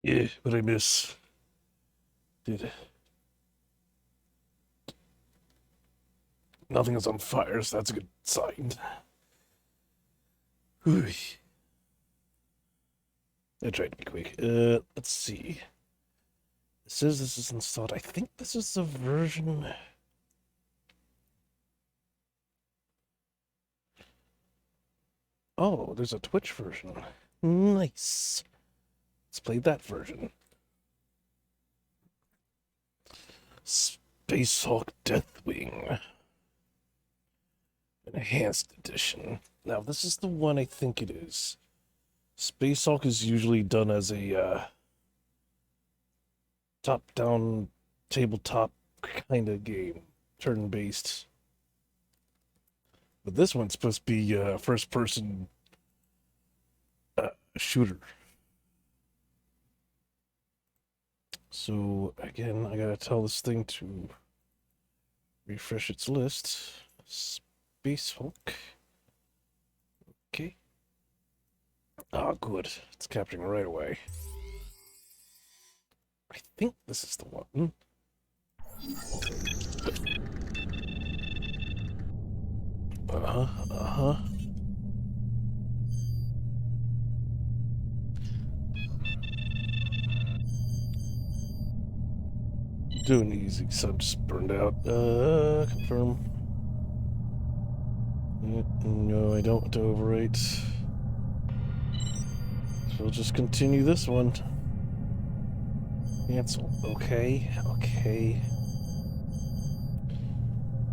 Yeah, what I miss? Dude, nothing is on fire, so that's a good sign. Whew. I tried to be quick. Let's see. It says this is installed. I think this is the version. Oh, there's a Twitch version. Nice. Let's play that version. Space Hulk Deathwing Enhanced Edition. Now, this is the one I think it is. Space Hulk is usually done as a top-down tabletop kind of game, turn-based. But this one's supposed to be a first-person shooter. So, again, I gotta tell this thing to refresh its list. Space Hulk. Okay. Oh, good. It's capturing right away. I think this is the one. Uh-huh. Doing easy, so I'm just burned out. Confirm. No, I don't want to overwrite. So we'll just continue this one. Cancel. Okay.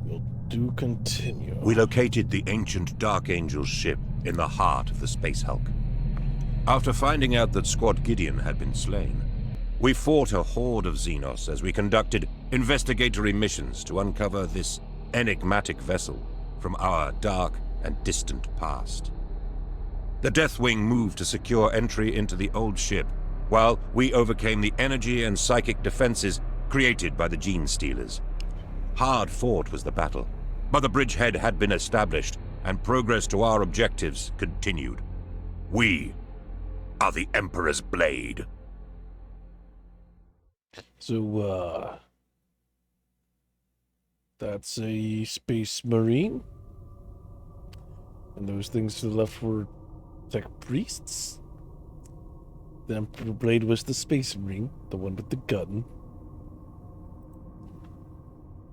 We'll do continue. We located the ancient Dark Angel's ship in the heart of the Space Hulk. After finding out that Squad Gideon had been slain, we fought a horde of Xenos as we conducted investigatory missions to uncover this enigmatic vessel from our dark and distant past. The Deathwing moved to secure entry into the old ship, while we overcame the energy and psychic defenses created by the Gene Stealers. Hard fought was the battle, but the bridgehead had been established, and progress to our objectives continued. We are the Emperor's Blade. So, that's a Space Marine. And those things to the left were Tech Priests. The Emperor Blade was the Space Marine, the one with the gun.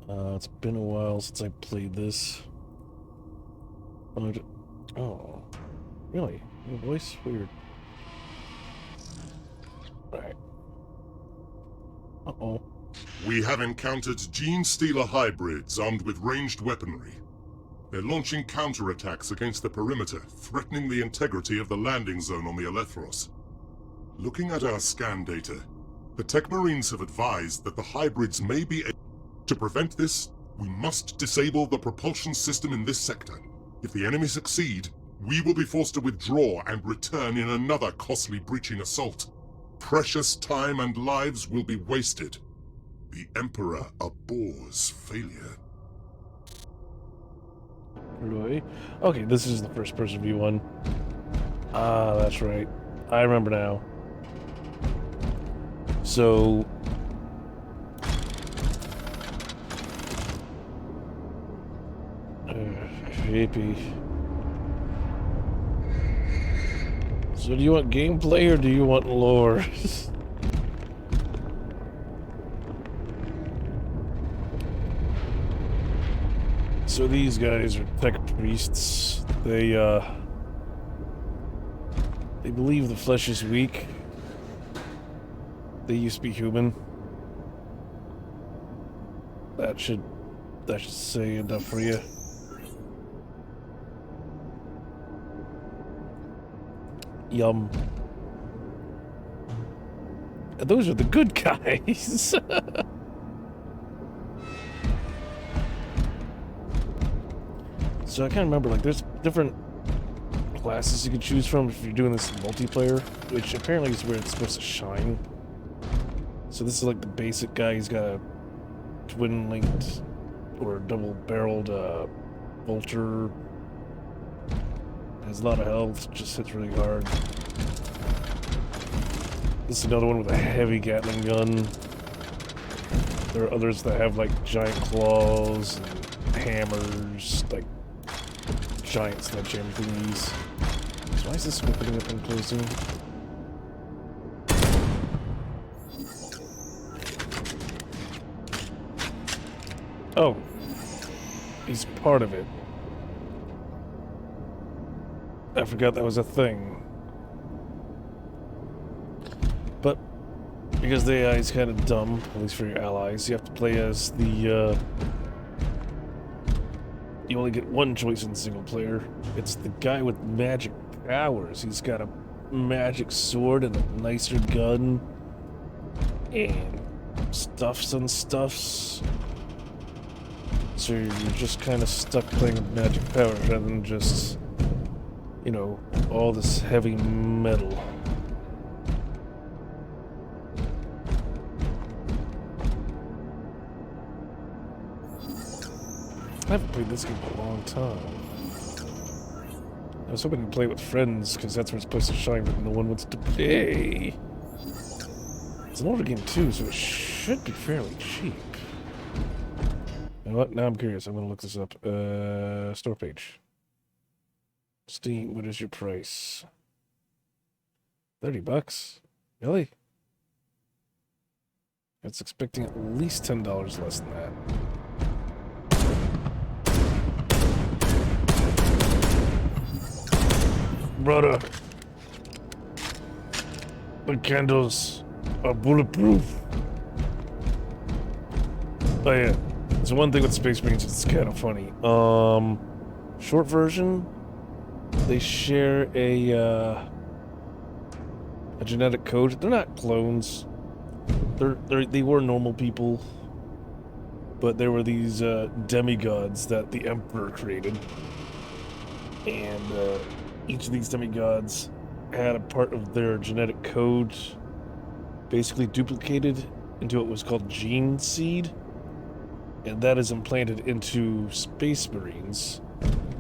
It's been a while since I played this. Oh, really? Your voice? Weird. Alright. Uh-oh. We have encountered Gene Stealer hybrids armed with ranged weaponry. They're launching counterattacks against the perimeter, threatening the integrity of the landing zone on the Elethros. Looking at our scan data, the Tech Marines have advised that the hybrids may be able. To prevent this, we must disable the propulsion system in this sector. If the enemy succeed, we will be forced to withdraw and return in another costly breaching assault. Precious time and lives will be wasted. The Emperor abhors failure. Really? Okay, this is the first person view one. Ah, that's right. I remember now. So... creepy. So do you want gameplay or do you want lore? So these guys are Tech Priests. They believe the flesh is weak. They used to be human. That should say enough for you. Yum. And those are the good guys. So I can't remember, like, there's different classes you can choose from if you're doing this in multiplayer, which apparently is where it's supposed to shine. So this is like the basic guy. He's got a twin-linked or double-barreled vulture. Has a lot of health, just hits really hard. This is another one with a heavy Gatling gun. There are others that have like giant claws and hammers, like giant sledgehammer thingies. So why is this opening up and closing? Oh, he's part of it. I forgot that was a thing. But because the AI is kind of dumb, at least for your allies, you have to play as the, you only get one choice in single player. It's the guy with magic powers. He's got a magic sword and a nicer gun. And stuffs and stuffs. So you're just kind of stuck playing with magic powers rather than just, you know, all this heavy metal. I haven't played this game in a long time. I was hoping to play with friends, because that's where it's supposed to shine, but no one wants to play. It's an older game too, so it should be fairly cheap. You know what? Now I'm curious. I'm gonna look this up. Store page. Steam, what is your price? $30? Really? I was expecting at least $10 less than that. Brother, the candles are bulletproof. Oh yeah, so one thing with Space Marines, it's kind of funny. Short version, they share a genetic code. They're not clones. They were normal people, but there were these demigods that the Emperor created, and each of these demigods had a part of their genetic code basically duplicated into what was called gene seed, and that is implanted into Space Marines,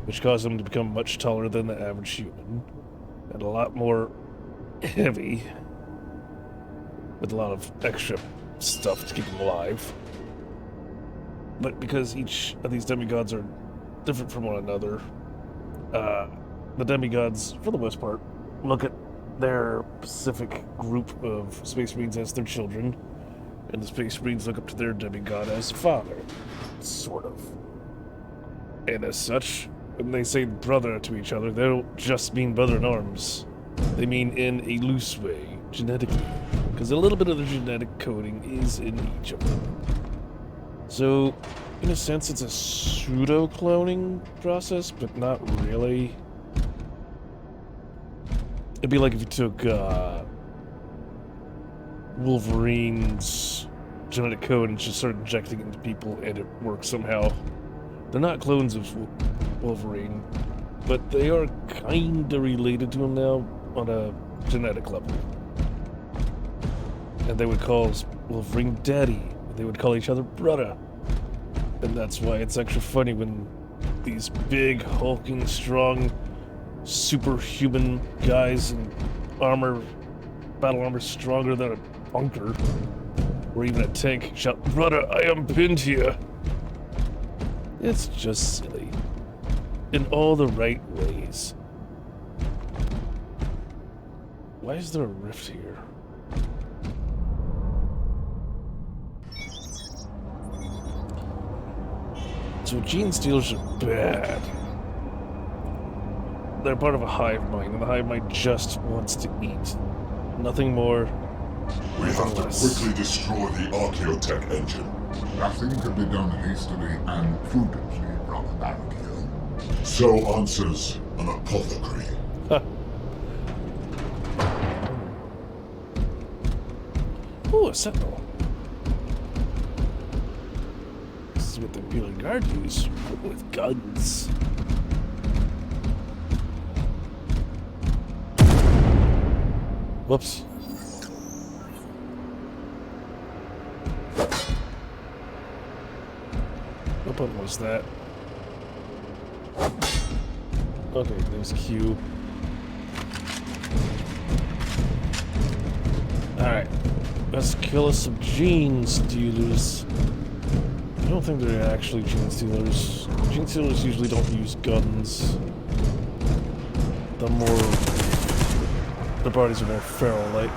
which caused them to become much taller than the average human and a lot more heavy, with a lot of extra stuff to keep them alive. But because each of these demigods are different from one another, the demigods, for the most part, look at their specific group of Space Marines as their children, and the Space Marines look up to their demigod as a father, sort of. And as such, when they say brother to each other, they don't just mean brother in arms. They mean in a loose way, genetically, because a little bit of the genetic coding is in each of them. So, in a sense, it's a pseudo-cloning process, but not really. It'd be like if you took Wolverine's genetic code and just started injecting it into people and it works somehow. They're not clones of Wolverine, but they are kinda related to him now on a genetic level. And they would call Wolverine Daddy. They would call each other brother. And that's why it's extra funny when these big, hulking, strong, superhuman guys in armor, battle armor stronger than a bunker, or even a tank, shout, "Brother, I am pinned here." It's just silly. In all the right ways. Why is there a rift here? So gene stealers are bad. They're part of a hive mind, and the hive mind just wants to eat. Nothing more. We have to quickly destroy the Archaeotech engine. Nothing can be done hastily and prudently, Brother Baron. So answers an apothecary. Ooh, a sentinel. This is what the Imperial Guard use with guns. Whoops. What button was that? Okay, there's Q. Alright. Let's kill us some gene stealers. I don't think they're actually gene stealers. Gene stealers usually don't use guns. Their bodies are more feral-like.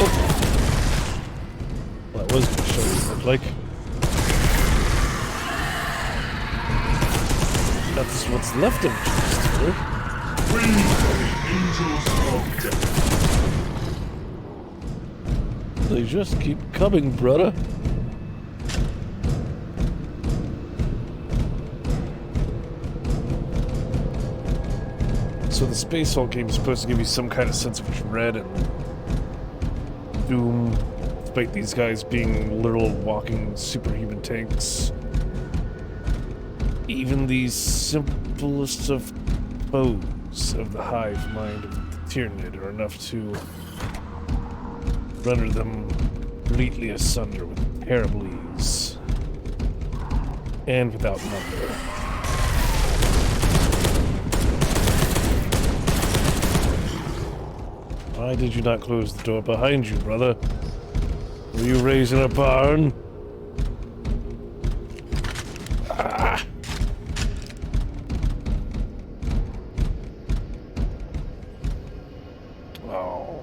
Oh. Well, that was going to show you what it looked like. That's what's left of Gene Stealer. We are the Angels of Death. They just keep coming, brother. So the Space Hulk game is supposed to give you some kind of sense of dread and doom, despite these guys being literal walking superhuman tanks. Even these simplest of foes of the hive mind of the Tyranid are enough to render them completely asunder with terrible ease. And without number. Why did you not close the door behind you, brother? Were you raised in a barn? Ah! Oh,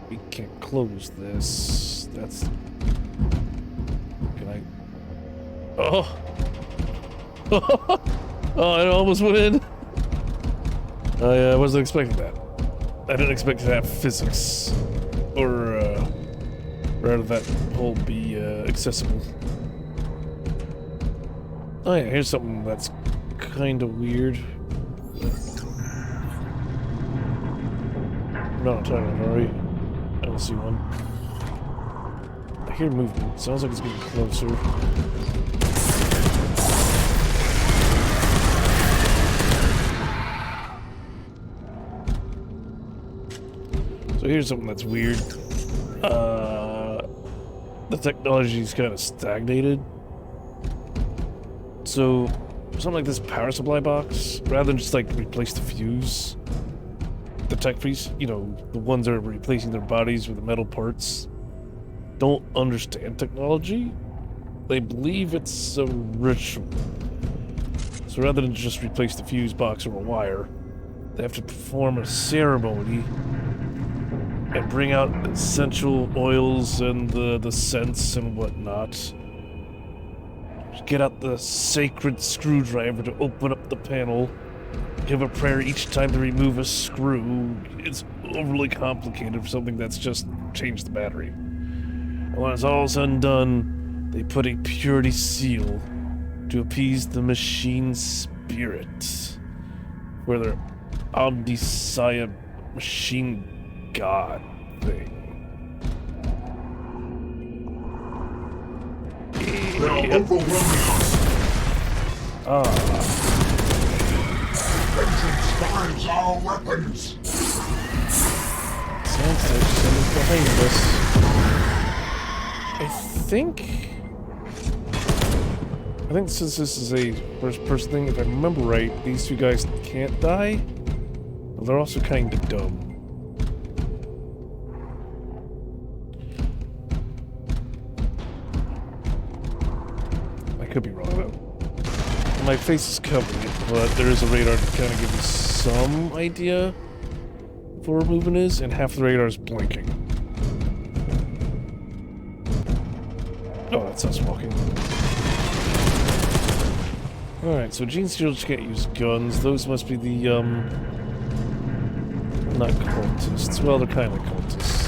we can't close this. That's... Can I... Oh! Oh, I almost went in. I wasn't expecting that. I didn't expect to have physics, or rather that hole be accessible. Oh yeah, here's something that's kind of weird. We're not on time, are we? I don't see one. I hear movement. Sounds like it's getting closer. So here's something that's weird. The technology's kind of stagnated. So something like this power supply box, rather than just like replace the fuse, the tech priests, you know, the ones that are replacing their bodies with the metal parts, don't understand technology. They believe it's a ritual. So rather than just replace the fuse box or a wire, they have to perform a ceremony and bring out essential oils and the scents and whatnot. Get out the sacred screwdriver to open up the panel. Give a prayer each time to remove a screw. It's overly complicated for something that's just changed the battery. And when it's all said and done, they put a purity seal to appease the machine spirit. Where their omniscient machine god thing. They are overwhelming us. Vengeance finds our weapons. Sounds like someone's behind us. I think since this is a first-person thing, if I remember right, these two guys can't die, but they're also kind of dumb. I could be wrong though. My face is covering it, but there is a radar to kind of give you some idea of where movement is, and half the radar is blinking. Oh, that's us walking. Alright, so Gene Stealers can't use guns. Those must be the, not cultists. Well, they're kind of cultists.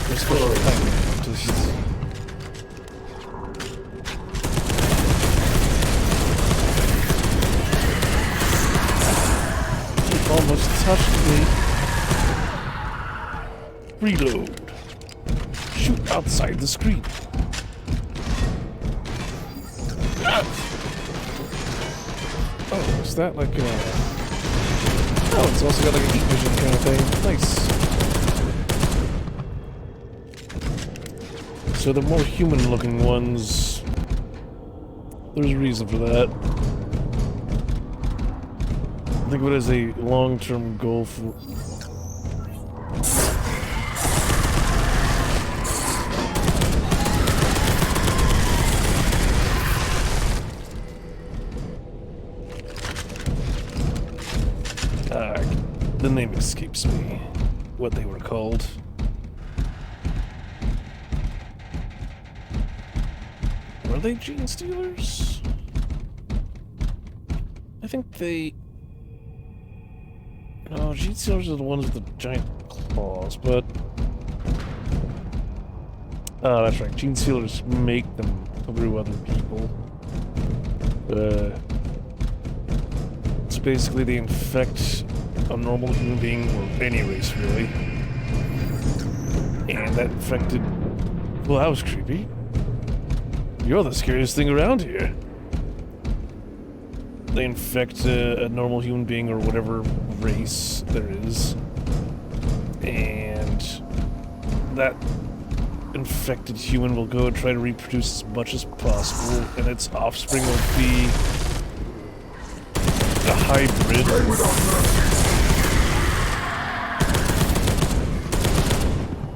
They're supposed to be kind of cultists. Almost touched me. Reload. Shoot outside the screen. Oh, is that like a... Oh, it's also got like a heat vision kind of thing. Nice. So the more human looking ones... There's a reason for that. Think of it as a long-term goal for... The name escapes me. What they were called. Were they gene stealers? I think they... No, gene stealers are the ones with the giant claws, but... Oh, that's right. Gene stealers make them through other people. So basically they infect a normal human being, or any race, really. And that infected... Well, that was creepy. You're the scariest thing around here. They infect a normal human being, or whatever race there is. And that infected human will go and try to reproduce as much as possible, and its offspring will be a hybrid.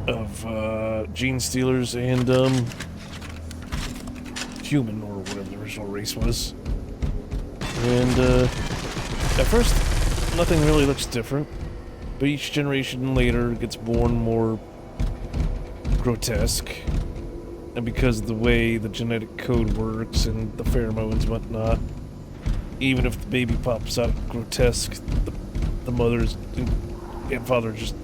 Of gene stealers and human, or whatever the original race was. And at first nothing really looks different, but each generation later gets more and more grotesque. And because of the way the genetic code works and the pheromones and whatnot, even if the baby pops out grotesque, the mothers and father just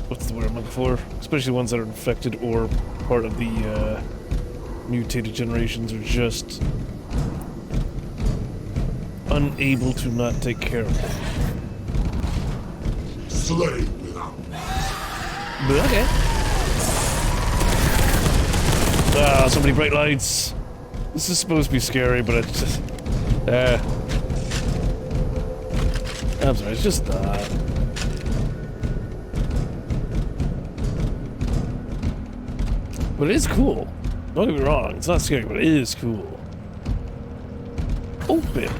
what's the word I'm looking for? Especially ones that are infected or part of the mutated generations are just unable to not take care of them. Slay without. But okay. Ah, so many bright lights. This is supposed to be scary, but it's just... I'm sorry, it's just not. But it is cool. Don't get me wrong, it's not scary, but it is cool. Open.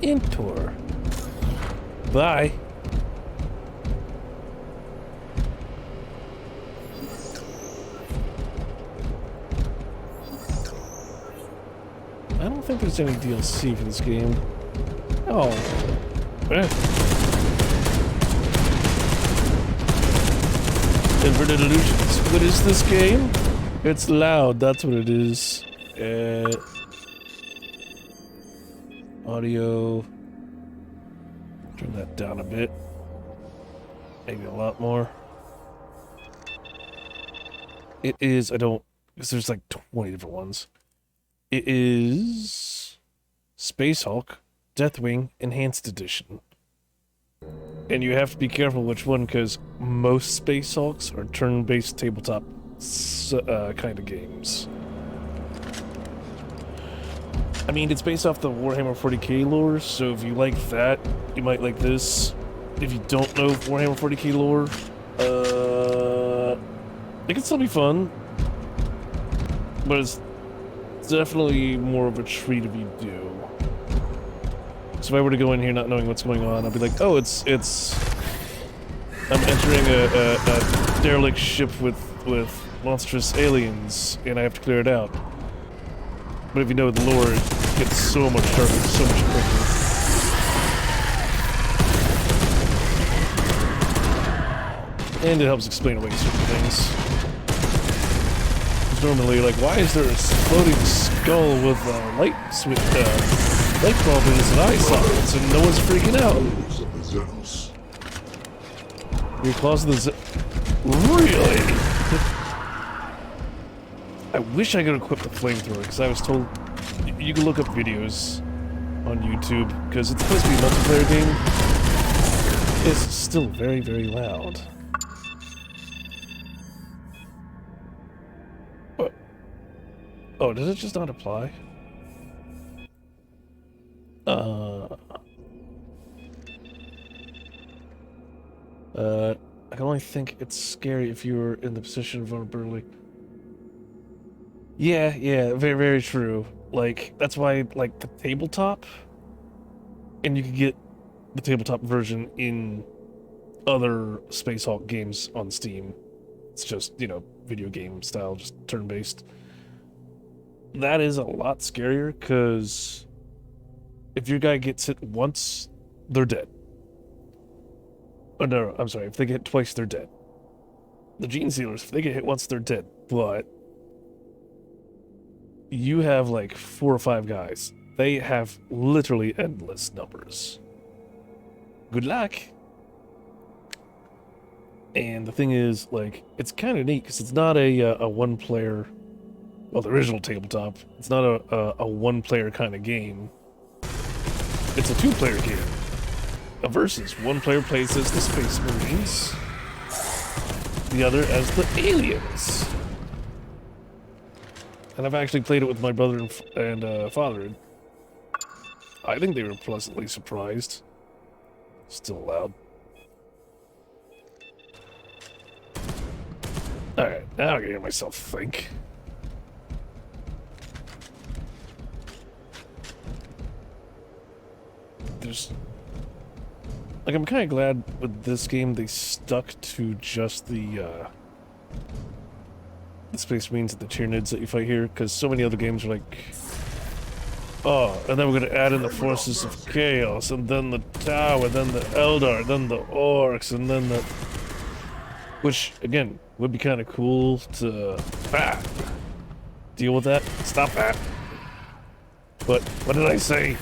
Enter. Bye. I don't think there's any DLC for this game. Oh. Inverted Illusions. What is this game? It's loud, that's what it is. Audio. Turn that down a bit. Maybe a lot more. It is, because there's like 20 different ones. It is Space Hulk Deathwing Enhanced Edition. And you have to be careful which one, because most Space Hulks are turn-based tabletop kind of games. I mean, it's based off the Warhammer 40k lore, so if you like that, you might like this. If you don't know Warhammer 40k lore, it can still be fun, but it's definitely more of a treat if you do. So if I were to go in here not knowing what's going on, I'd be like, oh, I'm entering a derelict ship with monstrous aliens, and I have to clear it out. But if you know the lore, it gets so much darker, so much quicker. And it helps explain away certain things. Because normally, like, why is there a floating skull with a light bulb in its eye sockets and no one's freaking out? Your claws of the Really? I wish I could equip the flamethrower, because I was told you can look up videos on YouTube, because it's supposed to be a multiplayer game. It's still very, very loud. What? Oh, does it just not apply? I can only think it's scary if you're in the position of vulnerability. Yeah, very, very true. Like, that's why, like, the tabletop, and you can get the tabletop version in other Space Hulk games on Steam. It's just, you know, video game style, just turn-based. That is a lot scarier, because if your guy gets hit once, they're dead. Oh, no, I'm sorry. If they get hit twice, they're dead. The Gene Stealers, if they get hit once, they're dead. But you have like 4 or 5 guys. They have literally endless numbers. Good luck. And the thing is, like, it's kind of neat because it's not a one-player. Well, the original tabletop. It's not a one-player kind of game. It's a 2-player game. A versus. One player plays as the Space Marines. The other as the aliens. And I've actually played it with my brother and father. I think they were pleasantly surprised. Still loud. Alright, now I can hear myself think. There's... Like, I'm kind of glad with this game they stuck to just the Space Marines and the Tyranids that you fight here, because so many other games are like, oh, and then we're going to add in the Forces of Chaos, and then the Tau, and then the Eldar, and then the Orcs, and then the... Which, again, would be kind of cool to deal with that. Stop that. But, what did I say?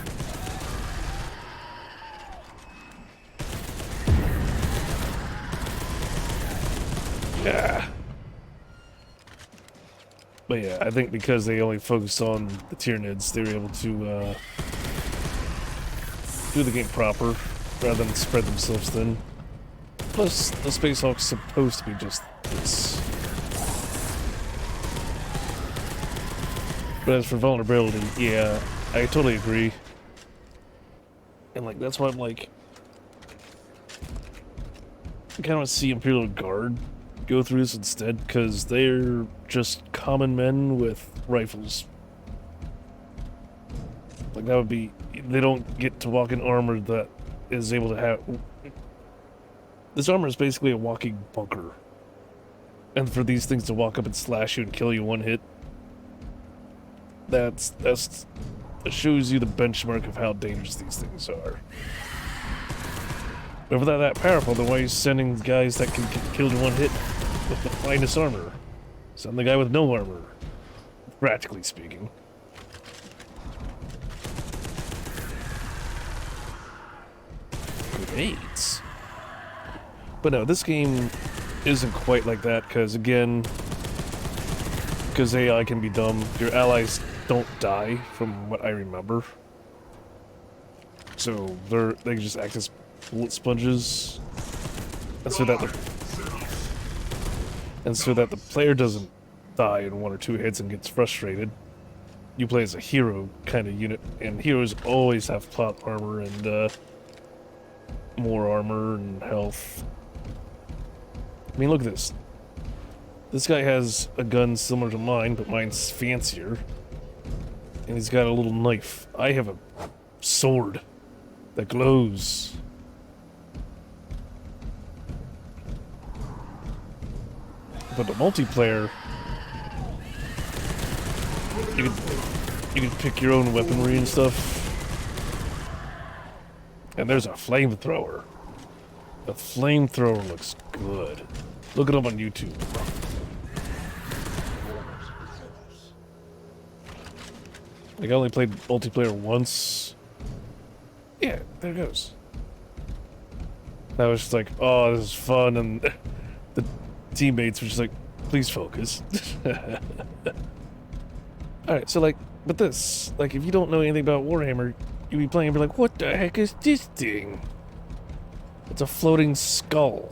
Yeah. But yeah, I think because they only focused on the Tyranids, they were able to do the game proper, rather than spread themselves thin. Plus, the Space Hulk's supposed to be just this. But as for vulnerability, yeah, I totally agree. And like, that's why I'm like, I kind of want to see Imperial Guard go through this instead, because they're just common men with rifles. Like, that would be... They don't get to walk in armor that is able to have... This armor is basically a walking bunker. And for these things to walk up and slash you and kill you one hit, that shows you the benchmark of how dangerous these things are. But if they're that powerful, then why are you sending guys that can get killed in one hit with the finest armor? Send the guy with no armor, practically speaking. Grenades. But no, this game isn't quite like that, because again, because AI can be dumb, your allies don't die, from what I remember. So they just act as bullet sponges, and so that the player doesn't die in 1 or 2 hits and gets frustrated. You play as a hero kind of unit, and heroes always have plot armor and more armor and health. I mean, look at this. This guy has a gun similar to mine, but mine's fancier. And he's got a little knife. I have a sword that glows. But the multiplayer, you can pick your own weaponry and stuff. And there's a flamethrower. The flamethrower looks good. Look it up on YouTube. Like, I only played multiplayer once. Yeah, there it goes. I was just like, oh, this is fun, and the teammates were just like, please focus. Alright, so like, but this, like, if you don't know anything about Warhammer, you'd be playing and be like, what the heck is this thing? It's a floating skull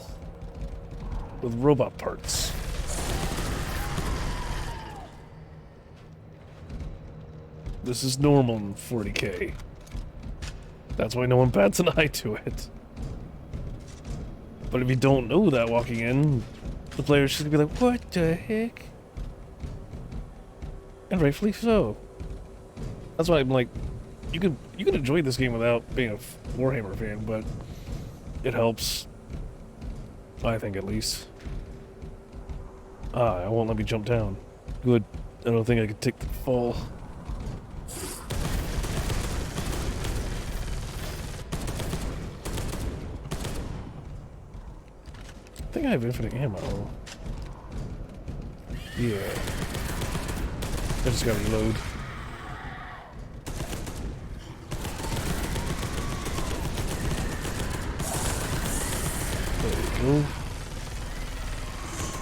with robot parts. This is normal in 40K. That's why no one bats an eye to it. But if you don't know that walking in, the player's just gonna be like, what the heck? And rightfully so. That's why I'm like, you could enjoy this game without being a Warhammer fan, but it helps. I think, at least. Ah, it won't let me jump down. Good. I don't think I could take the fall. I think I have infinite ammo. Yeah. I just gotta reload. There we go.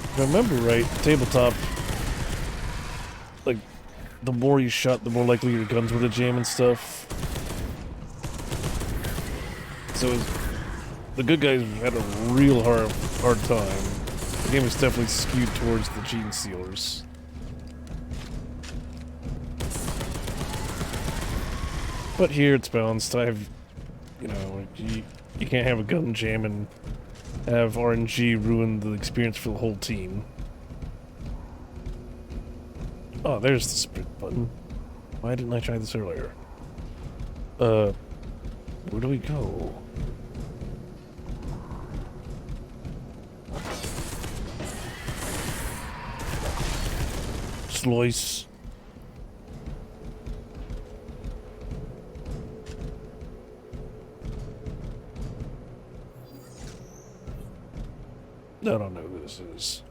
If I remember right, tabletop, like, the more you shot, the more likely your guns were to jam and stuff. So the good guys had a real hard time. The game was definitely skewed towards the gene stealers. But here it's balanced. I have, you know, you can't have a gun jam and have RNG ruin the experience for the whole team. Oh, there's the sprint button. Why didn't I try this earlier? Where do we go? Slice. I don't know who this is.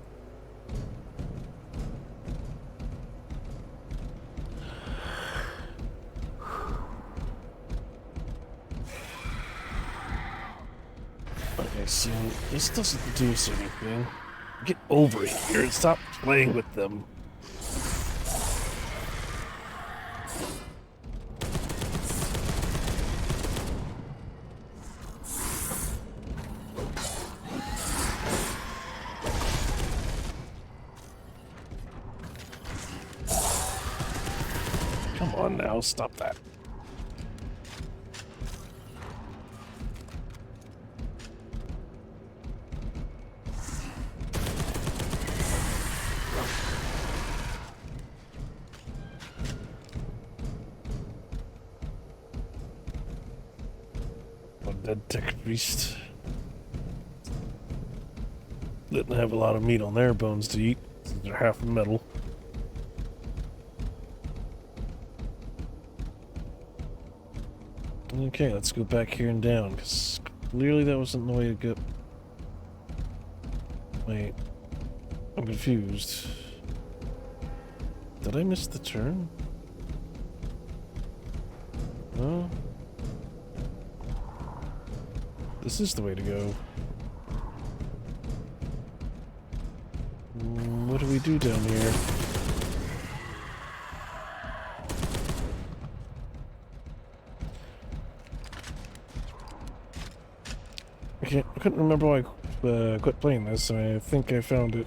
Okay, so this doesn't do anything. Get over here and stop playing with them. Come on now, stop that. Dead tech priest. Didn't have a lot of meat on their bones to eat, since they're half metal. Okay, let's go back here and down, because clearly that wasn't the way to go. Wait, I'm confused. Did I miss the turn? No? This is the way to go. What do we do down here? I couldn't remember why I quit playing this, and I think I found it.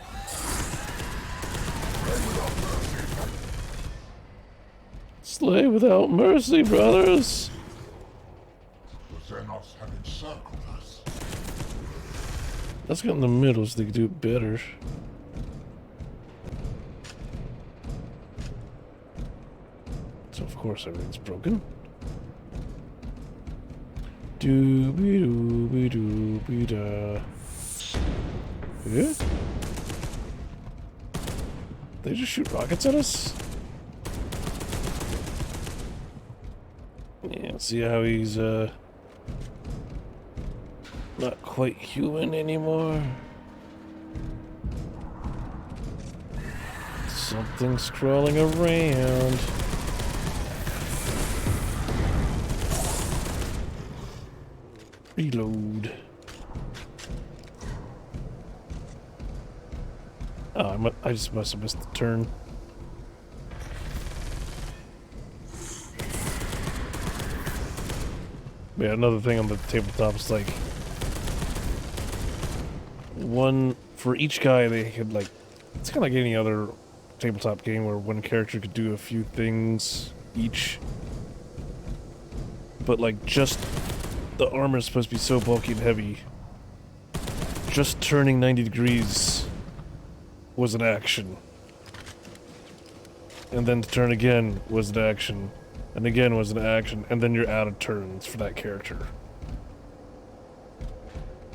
Slay without mercy, brothers! The Xenos have encircled us. Let's get in the middle so they can do it better. So of course everything's broken. Doobie doobie doobie da. Yeah? They just shoot rockets at us? Yeah, see how he's not quite human anymore. Something's crawling around. Reload. Oh, I just must have missed the turn. Yeah, another thing on the tabletop is like one for each guy. They could like, it's kind of like any other tabletop game where one character could do a few things each, but like just the armor is supposed to be so bulky and heavy. Just turning 90 degrees was an action. And then to turn again was an action. And again was an action, and then you're out of turns for that character.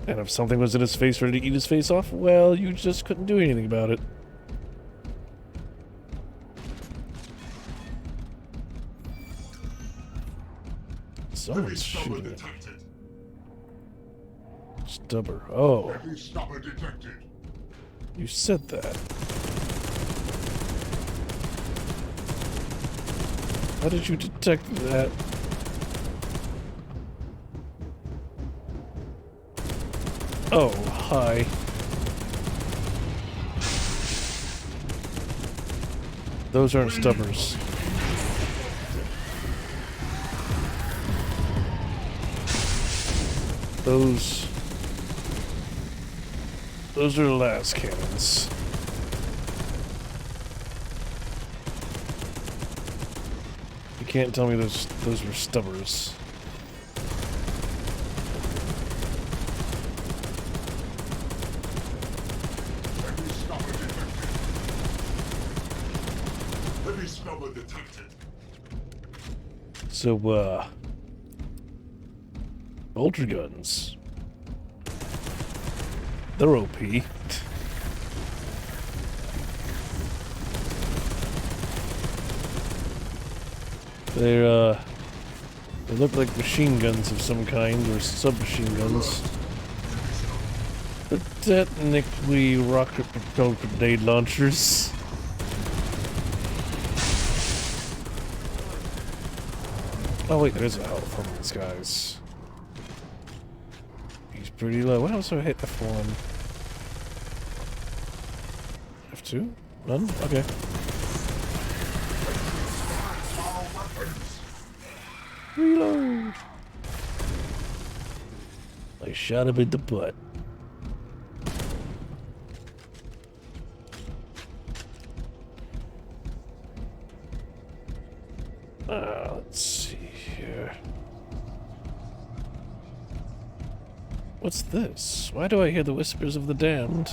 And if something was in his face ready to eat his face off, well, you just couldn't do anything about it. Someone's shooting. Stubber. Oh. Heavy stubber detected. You said that. How did you detect that? Oh, hi. Those aren't stubbers. Those are las cannons. You can't tell me those were stubbers. Heavy stubber detected. Heavy stubber detected. So, bolter guns. They're OP. They look like machine guns of some kind, or submachine guns. They're technically rocket-propelled grenade launchers. Oh wait, there's a health from these guys. He's pretty low. What else do I hit F1? F2? None? Okay. Reload! I shot him in the butt. Let's see here. What's this? Why do I hear the whispers of the damned?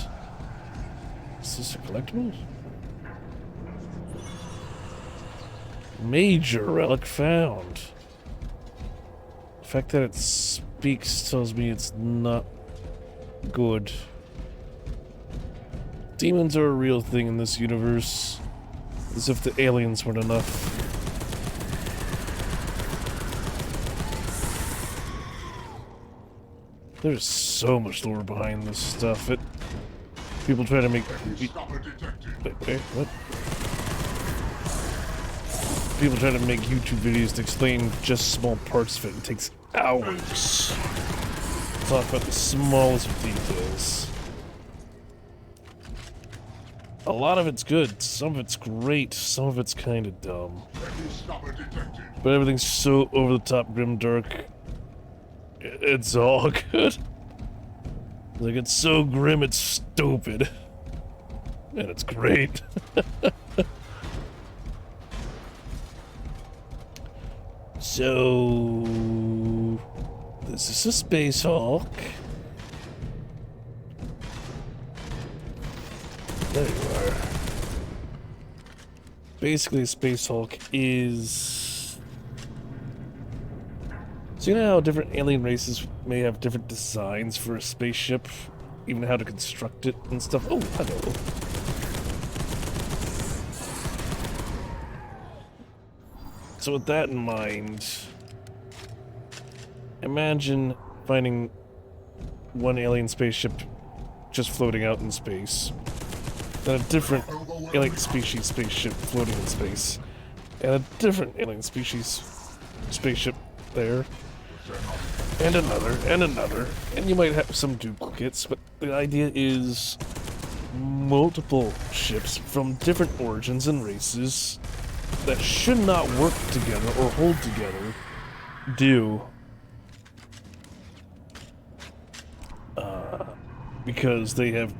Is this a collectible? Major relic found. The fact that it speaks tells me it's not good. Demons are a real thing in this universe. As if the aliens weren't enough. There's so much lore behind this stuff. People try to make... Wait, what? People try to make YouTube videos to explain just small parts of it. It takes hours to talk about the smallest of details. A lot of it's good, some of it's great, some of it's kind of dumb. But everything's so over the top, grimdark. It's all good. Like, it's so grim, it's stupid. And it's great. So... this is a Space Hulk. There you are. Basically, a Space Hulk is... so you know how different alien races may have different designs for a spaceship? Even how to construct it and stuff? Oh, hello. So with that in mind, imagine finding one alien spaceship just floating out in space, then a different alien species spaceship floating in space, and a different alien species spaceship there, and another, and you might have some duplicates, but the idea is multiple ships from different origins and races that should not work together or hold together do. Because they have...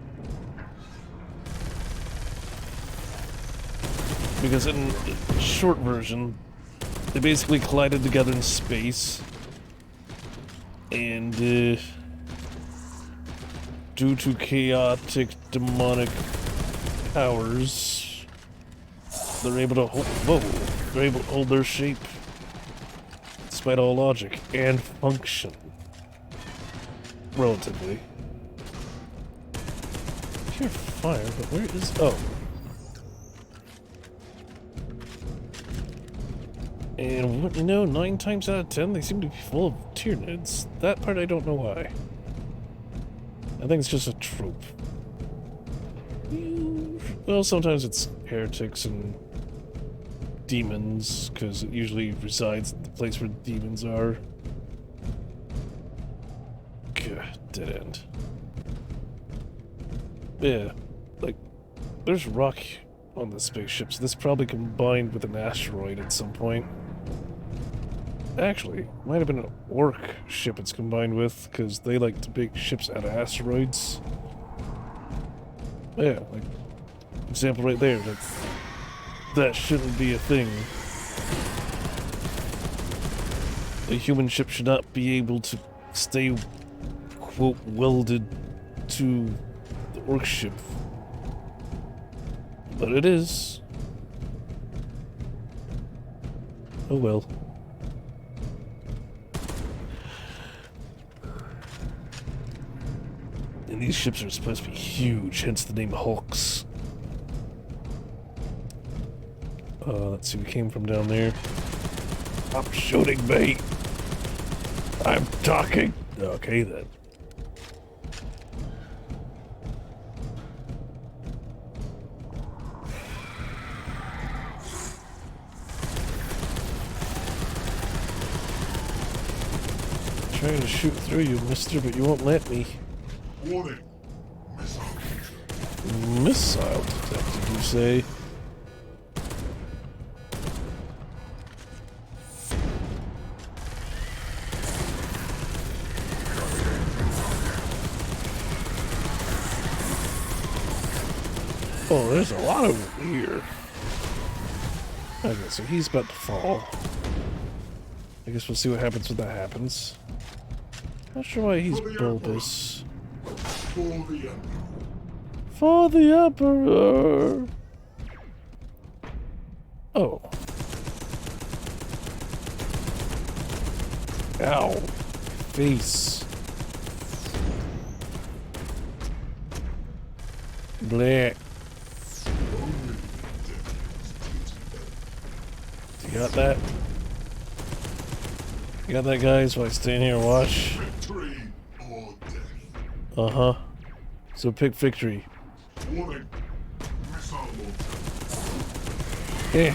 because in short version, they basically collided together in space, and due to chaotic demonic powers, they're able to hold, they're able to hold their shape despite all logic and function. Relatively. Pure fire, but where is... Oh. And what, you know, 9 times out of 10, they seem to be full of Tyranids. That part I don't know why. I think it's just a trope. Well, sometimes it's heretics and demons, because it usually resides at the place where demons are. God, dead end. Yeah, like, there's rock on the spaceship, so this probably combined with an asteroid at some point. Actually, might have been an orc ship it's combined with, because they like to make ships out of asteroids. Yeah, like, example right there, that shouldn't be a thing. A human ship should not be able to stay, quote, welded to the orc ship. But it is. Oh well. And these ships are supposed to be huge, hence the name Hulks. Let's see, we came from down there. Stop shooting me! I'm talking! Okay then. Trying to shoot through you, mister, but you won't let me. Warning. Missile detected, you say? Oh, there's a lot of them here. Okay, so he's about to fall. I guess we'll see what happens when that happens. Not sure why he's bulbous. For the Emperor! Oh. Ow. Face. Blech. You got that? You got that, guys? While I stand here and watch? Uh-huh. So pick victory. Warning. Yeah.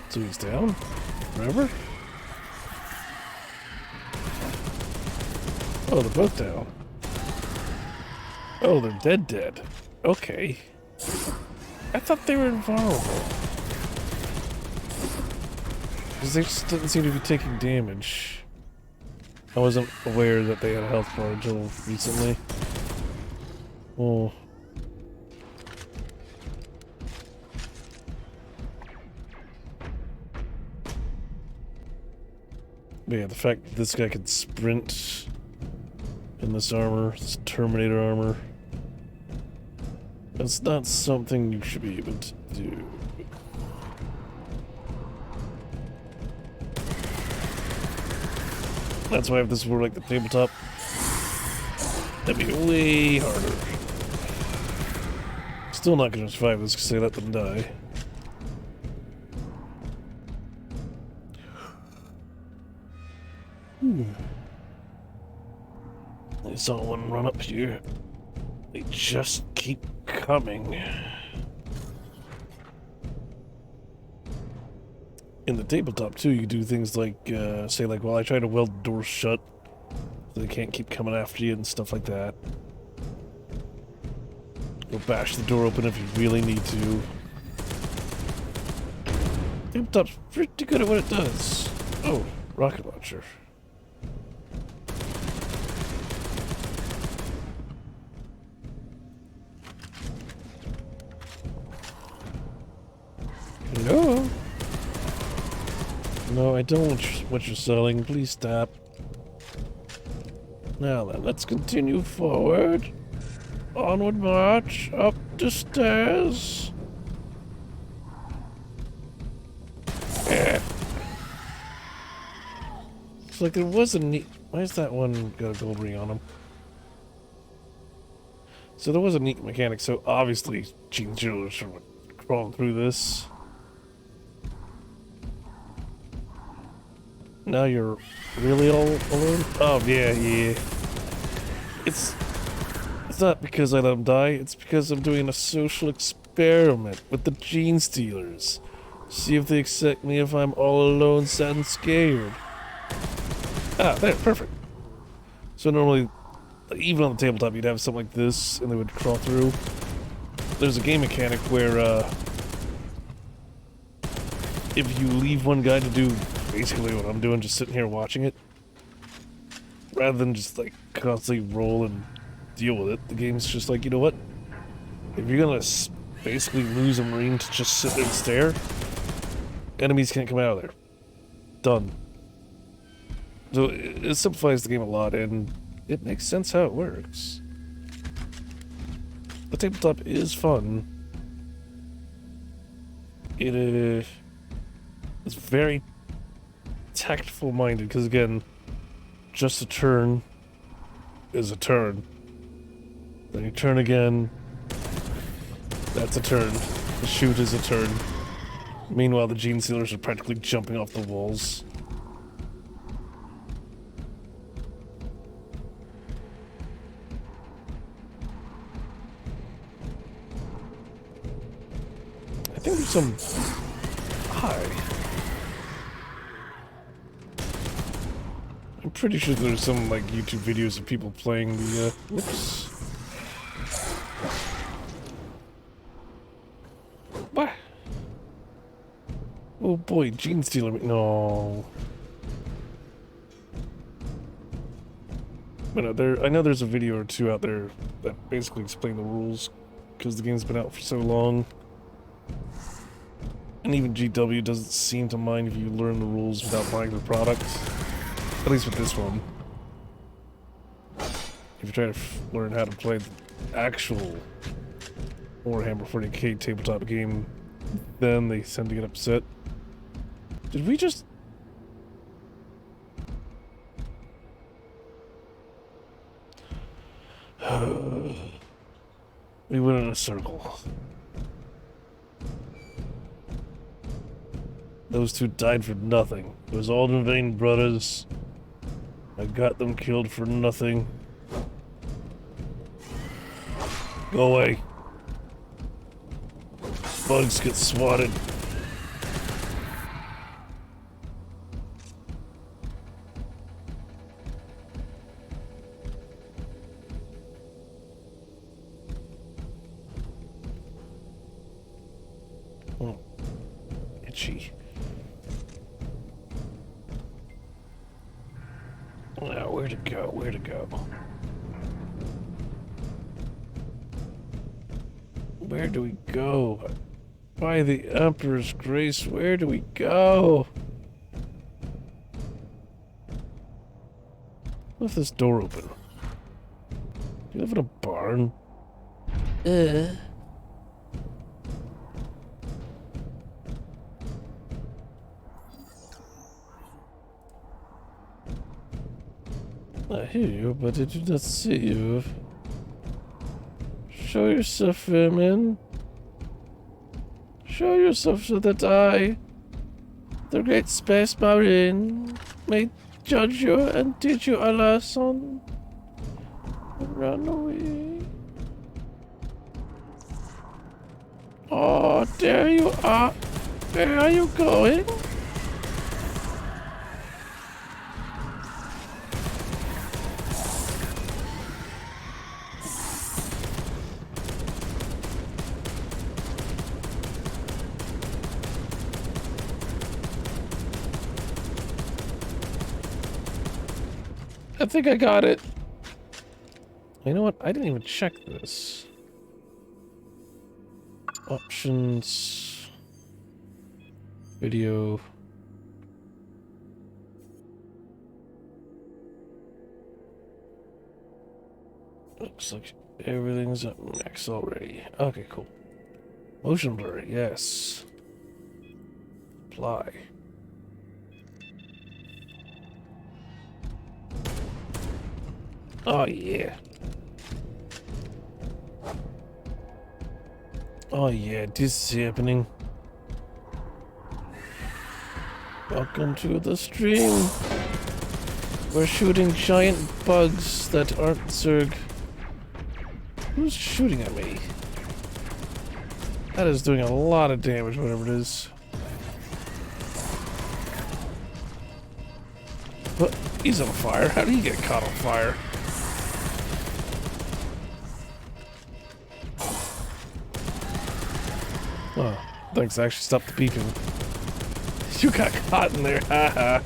So he's down? Forever? Oh, they're both down. Oh, they're dead. Okay. I thought they were invulnerable. Because they just didn't seem to be taking damage. I wasn't aware that they had a health bar until recently. Oh. But yeah, the fact that this guy could sprint in this armor, this Terminator armor, that's not something you should be able to do. That's why if this were like the tabletop, that'd be way harder. Still not gonna survive this because they let them die. I saw one run up here. They just keep coming. In the tabletop too, you do things like, say like, well, I try to weld the door shut so they can't keep coming after you and stuff like that. Or bash the door open if you really need to. Tabletop's pretty good at what it does. Oh, rocket launcher. Hello? No, I don't want what you're selling. Please stop. Now then, let's continue forward. Onward march up the stairs. Yeah. It's like there was a neat... Why is that one got a gold ring on him? So there was a neat mechanic, so obviously Gene Stealers sort of crawling through this. Now you're really all alone? Oh, yeah. It's not because I let him die, it's because I'm doing a social experiment with the Gene Stealers. See if they accept me if I'm all alone, sad and scared. Ah, there, perfect. So normally, even on the tabletop, you'd have something like this, and they would crawl through. There's a game mechanic where, if you leave one guy to do basically what I'm doing, just sitting here watching it, rather than just, like, constantly roll and deal with it, the game's just like, you know what? If you're gonna basically lose a Marine to just sit there and stare, enemies can't come out of there. Done. So it simplifies the game a lot, and it makes sense how it works. The tabletop is fun. It is very tactful-minded, because again, just a turn is a turn. Then you turn again, that's a turn. The shoot is a turn. Meanwhile, the Gene Stealers are practically jumping off the walls. I think there's some... Hi. I'm pretty sure there's some, like, YouTube videos of people playing the, whoops. What? Oh boy, Gene Stealer, no. But I know there's a video or two out there that basically explain the rules, because the game's been out for so long. And even GW doesn't seem to mind if you learn the rules without buying the product. At least with this one. If you try to learn how to play the actual Warhammer 40k tabletop game, then they tend to get upset. Did we just... We went in a circle. Those two died for nothing. It was all in vain, brothers. I got them killed for nothing. Go away. Bugs get swatted. Oh, itchy. Now, where to go? Where to go? Where do we go? By the Emperor's grace, where do we go? Left this door open. Do you live in a barn? I hear you, but I do not see you. Show yourself, Fairman. Show yourself so that I, the great space marine, may judge you and teach you a lesson. Run away. Oh, there you are. Where are you going? I think I got it. You know what? I didn't even check this. Options. Video. Looks like Everything's at max already. Okay, cool. Motion blur, yes. Apply. Oh, yeah. Oh, yeah, this is happening. Welcome to the stream. We're shooting giant bugs that aren't Zerg. Who's shooting at me? That is doing a lot of damage, whatever it is. But he's on fire. How do you get caught on fire? Oh, thanks. I actually stopped the beeping. You got caught in there. Haha.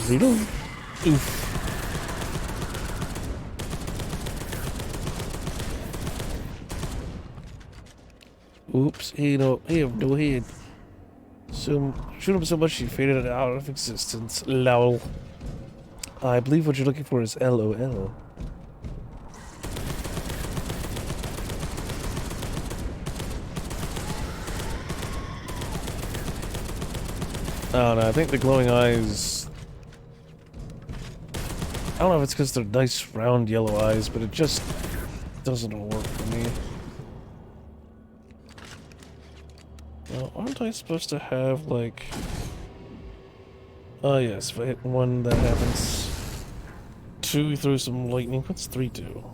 Reload. Oof. Oops. He have no head. So shoot him so much he faded out of existence. Lol. I believe what you're looking for is LOL. I don't know, I think the glowing eyes... I don't know if it's because they're nice round yellow eyes, but it just doesn't work for me. Well, aren't I supposed to have, like... Oh yes, if I hit one, that happens. 2, we throw some lightning. What's 3 do?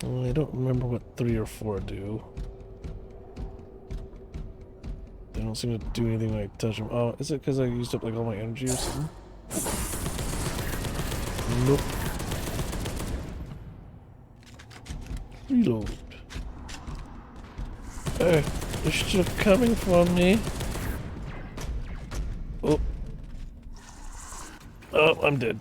I don't remember what 3 or 4 do. They don't seem to do anything when I touch them. Oh, is it because I used up like all my energy or something? Nope. Reload. They're still coming for me. Oh. Oh, I'm dead.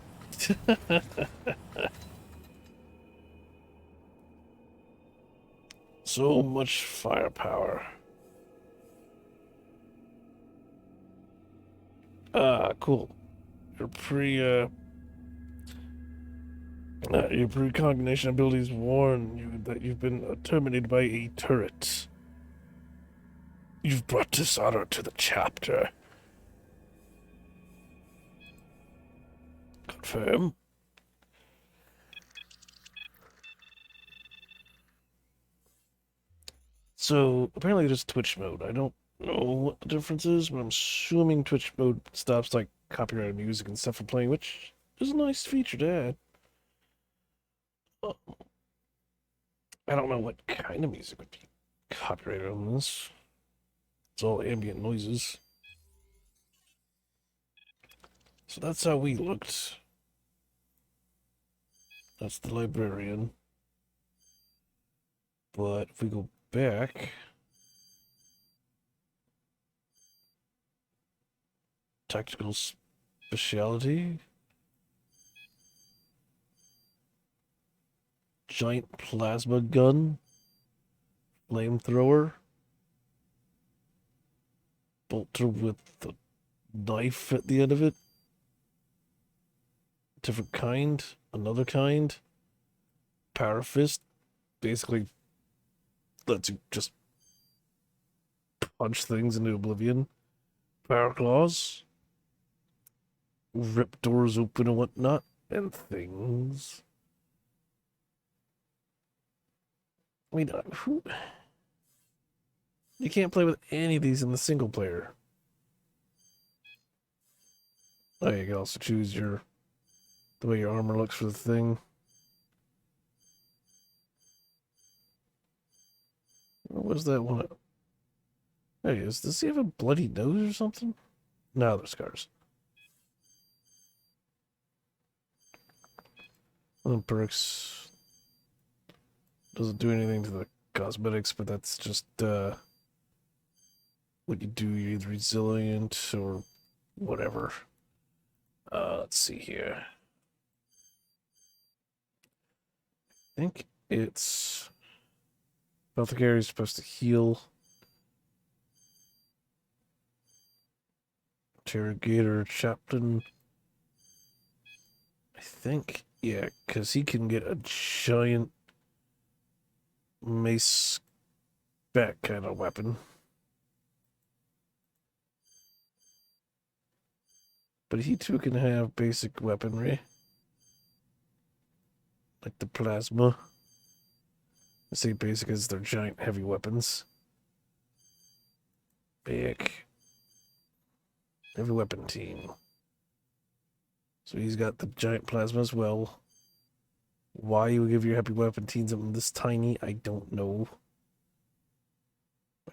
So much firepower. Ah, cool. Your your precognition abilities warn you that you've been terminated by a turret. You've brought dishonor to the chapter. Confirm. So, apparently there's Twitch mode. I don't know what the difference is, but I'm assuming Twitch mode stops, like, copyrighted music and stuff from playing, which is a nice feature to add. I don't know what kind of music would be copyrighted on this. It's all ambient noises. So that's how we looked. That's the librarian. But if we go back... Tactical specialty. Giant plasma gun. Flamethrower. Bolter with the knife at the end of it. Different kind. Another kind. Power fist. Basically lets you just punch things into oblivion. Power claws. Rip doors open and whatnot. And things. I mean, who... You can't play with any of these in the single player. Oh, you can also choose the way your armor looks for the thing. What was that one? There he is. Does he have a bloody nose or something? No, they're scars. Perks doesn't do anything to the cosmetics, but that's just what you do. You're either resilient or whatever. Let's see here. I think it's Apothecary is supposed to heal. Interrogator, chaplain. I think, yeah, because he can get a giant mace back kind of weapon. But he too can have basic weaponry. Like the plasma. I say basic as they're giant heavy weapons. Big. Heavy weapon team. So he's got the giant plasma as well. Why you would give your heavy weapon team something this tiny, I don't know.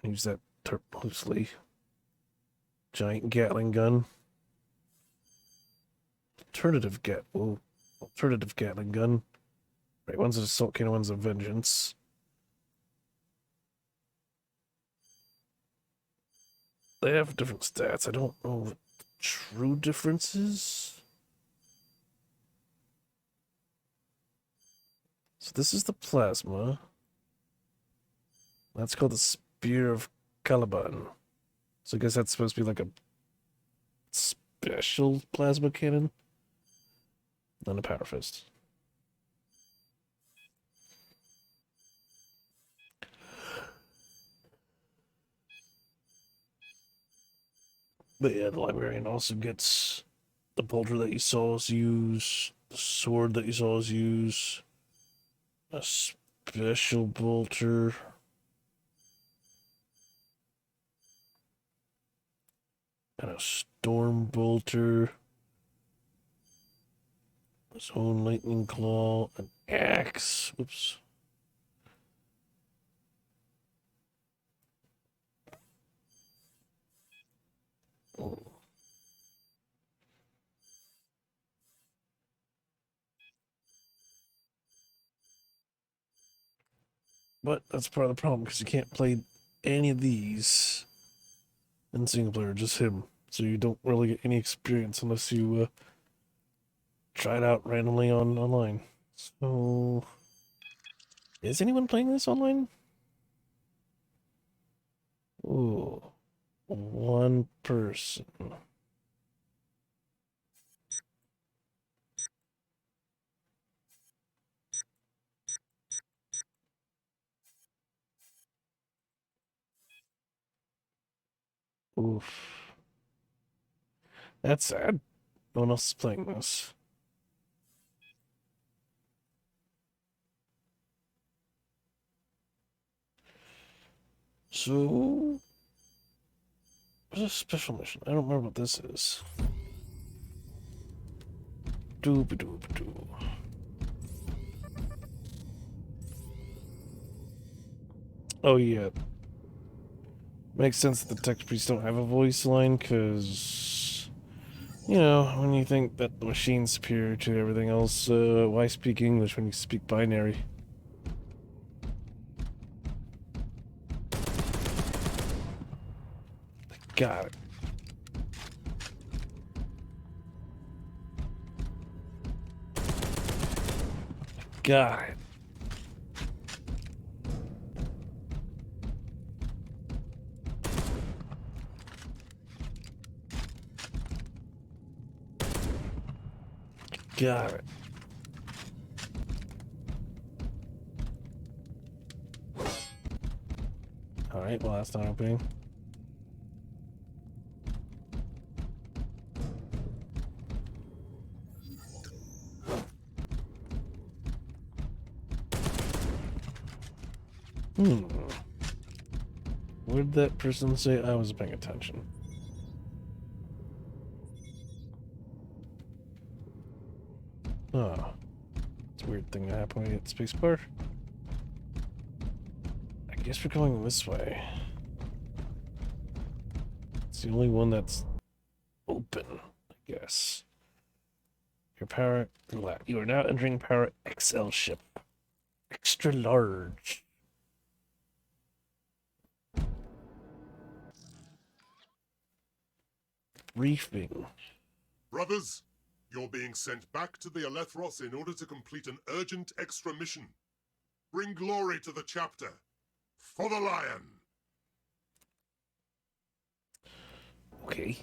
I use that term loosely. Giant Gatling gun. Alternative Gatling gun. Right, one's an assault cannon, one's a vengeance. They have different stats. I don't know what the true difference is. So this is the plasma. That's called the Spear of Caliban. So I guess that's supposed to be like a special plasma cannon. Not a power fist. But yeah, the librarian also gets the bolter that you saw us use, the sword that you saw us use, a special bolter, and a storm bolter, his own lightning claw, an axe. Whoops. Oh. But that's part of the problem because you can't play any of these in single player, just him. So you don't really get any experience unless you try it out randomly online. So, is anyone playing this online? Ooh, one person. Oof. That's sad. No one else is playing this. So, what's a special mission? I don't remember what this is. Doop-a-doop-a-doo. Oh, yeah. Makes sense that the tech priests don't have a voice line, because, you know, when you think that the machine's superior to everything else, why speak English when you speak binary? Got it. Got it. Got it. Alright, well, that's not opening. What did that person say? I was paying attention. Oh. It's a weird thing to happen when you hit spacebar. I guess we're going this way. It's the only one that's open, I guess. You are now entering Power XL ship. Extra large. Briefing. Brothers, you're being sent back to the Elethros in order to complete an urgent extra mission. Bring glory to the chapter. For the lion! Okay.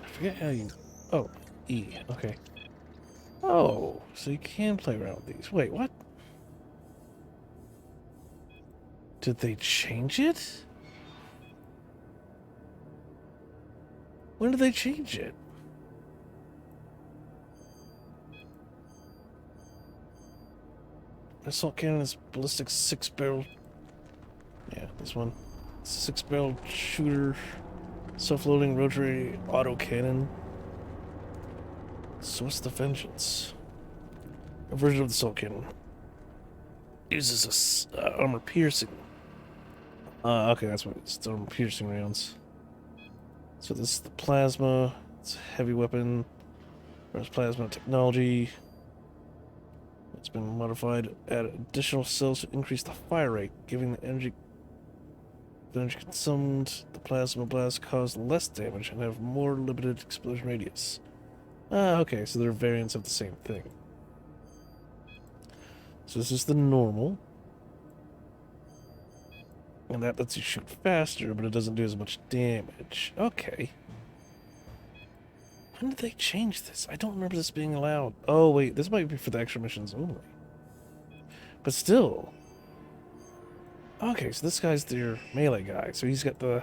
I forget how you... Oh, E. Okay. Oh, so you can play around with these. Wait, what? Did they change it? When did they change it? Assault cannon is ballistic 6-barrel. Yeah, this one. 6-barrel shooter. Self-loading rotary auto cannon. So what's the vengeance? A version of the assault cannon. Uses a armor piercing. Okay, that's what it's armor piercing rounds. So this is the plasma. It's a heavy weapon. There's plasma technology. It's been modified. Add additional cells to increase the fire rate, giving the energy consumed. The plasma blast cause less damage and have more limited explosion radius. Okay, so they're variants of the same thing. So this is the normal. And that lets you shoot faster, but it doesn't do as much damage. Okay. When did they change this? I don't remember this being allowed. Oh, wait, this might be for the extra missions only. But still. Okay, so this guy's their melee guy. So he's got the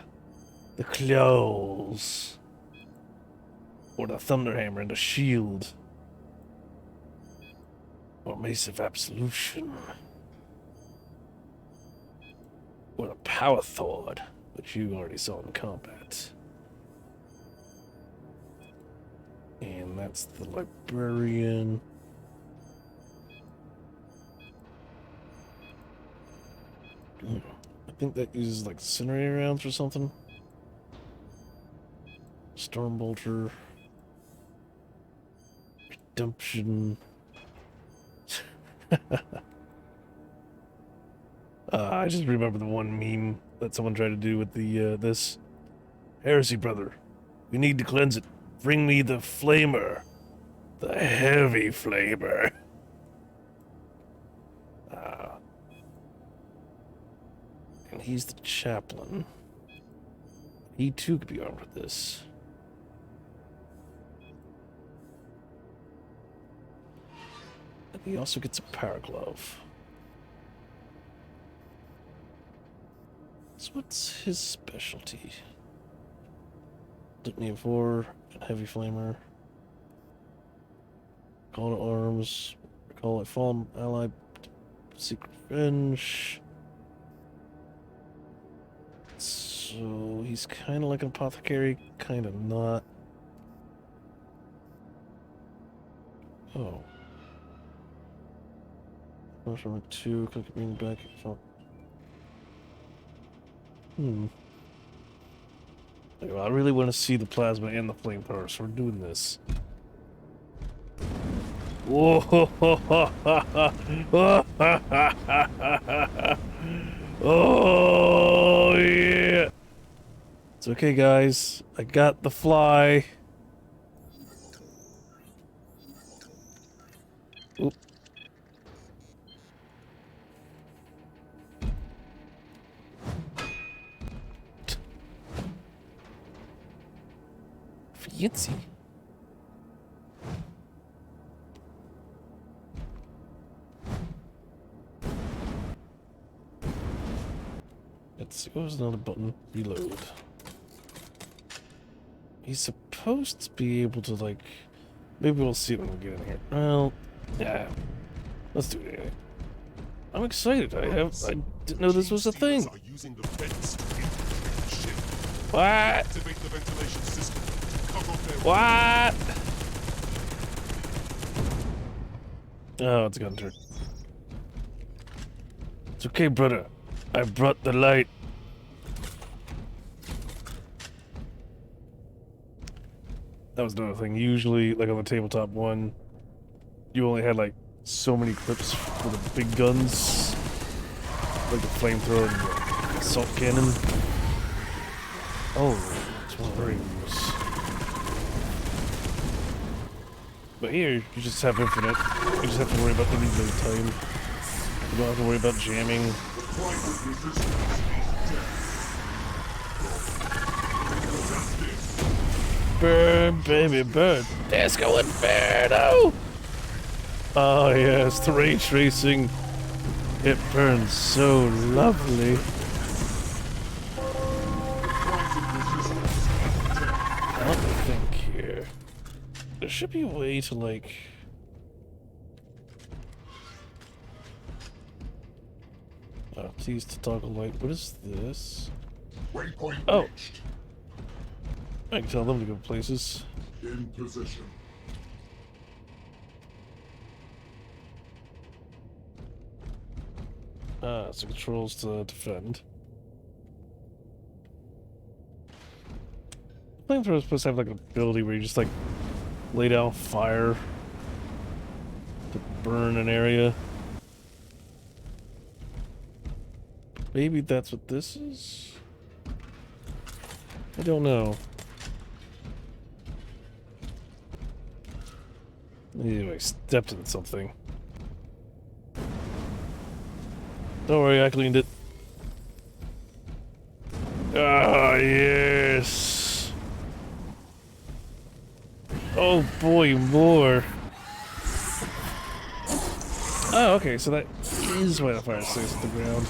claws. Or the thunderhammer and the shield. Or mace of absolution. Or the power sword, which you already saw in combat. And that's the librarian. I think that uses like incinerator rounds or something. Stormbolter. Redemption. I just remember the one meme that someone tried to do with the this heresy brother. We need to cleanse it. Bring me the flamer. The heavy flamer. And he's the chaplain. He too could be armed with this. And he also gets a power glove. So what's his specialty? Litany of War, Heavy Flamer. Call to Arms. Recall a fallen ally. Seek Revenge. So he's kind of like an apothecary, kind of not. Oh. From 2, click bring back. I really want to see the plasma and the flamethrower, so we're doing this. Whoa! Oh yeah! It's okay, guys. I got the fly. Oop. Fancy. Let's see, what was another button? Reload. He's supposed to be able to, like... Maybe we'll see when we get in here. Well, yeah. Let's do it anyway. I'm excited. I didn't know this was a thing. What? Activate the ventilation system. Cover their What? Oh, it's gonna turn. It's okay, brother. I brought the light. That was another thing. Usually, like on the tabletop one, you only had like so many clips for the big guns, like the flamethrower and the assault cannon. Oh, it's one of the rings. But here, you just have infinite. You just have to worry about any time. You don't have to worry about jamming. Burn, baby, burn. Disco Inferno! Oh yes, the ray tracing. It burns so lovely. Let me think here. There should be a way to, like... Oh, please to toggle light. What is this? Waypoint Oh. reached. I can tell them to go places. In position. So controls to defend. Flamethrower is supposed to have like an ability where you just like lay down fire to burn an area. Maybe that's what this is? I don't know. Anyway, stepped in something. Don't worry, I cleaned it. Ah, yes. Oh boy, more. Oh, okay, so that is why the fire stays at the ground.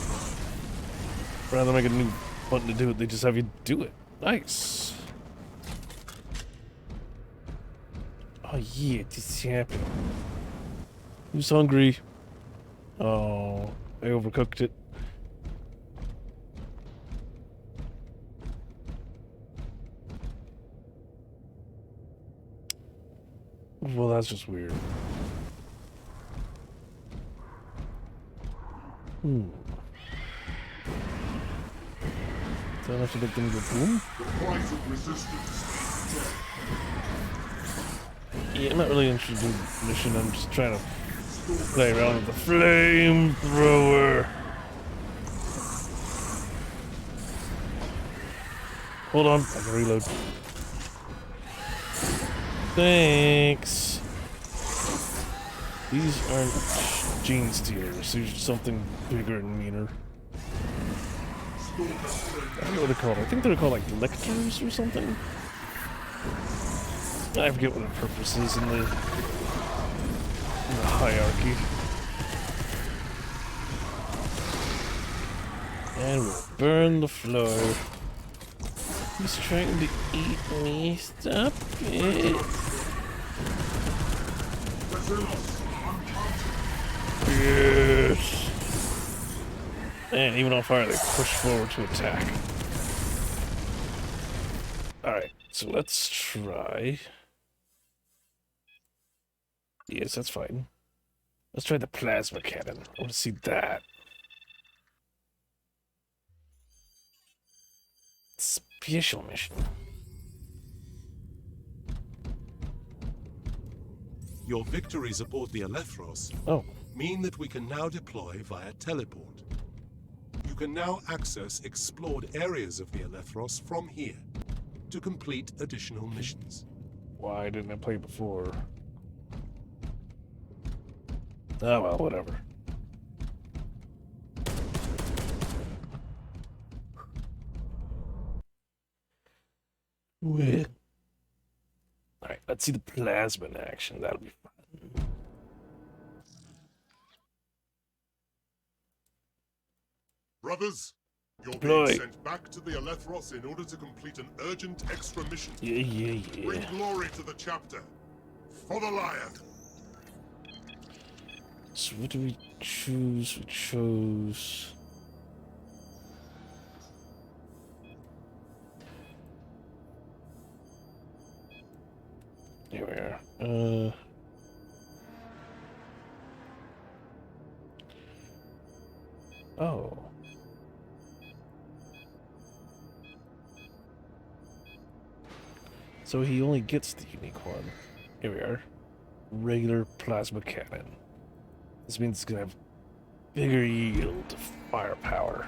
Rather than make a new button to do it, they just have you do it. Nice. Oh yeah, this is happy. Who's hungry? Oh, I overcooked it. Well, that's just weird. Do I have to make them go boom? The price of resistance. Yeah, I'm not really interested in the mission. I'm just trying to play around with the flamethrower. Hold on, I can reload. Thanks. These aren't gene stealers. These are something bigger and meaner. I don't know what they're called. I think they're called like lectors or something. I forget what their purpose is in the hierarchy. And we'll burn the floor. He's trying to eat me. Stop it. Yes. And even on fire, they push forward to attack. Alright, so let's try. Yes, that's fine. Let's try the plasma cannon. I want to see that. Special mission. Your victories aboard the Elethros mean that we can now deploy via teleport. You can now access explored areas of the Elethros from here to complete additional missions. Why didn't I play before? Oh well, whatever. Alright, let's see the plasma in action. That'll be fun. Brothers, you're Deploy. being sent back to the Elethros in order to complete an urgent extra mission. Yeah. Bring glory to the chapter. For the Lion. So what do we choose? We chose... Here we are. Oh. So he only gets the unique one. Here we are. Regular plasma cannon. This means it's gonna have bigger yield of firepower.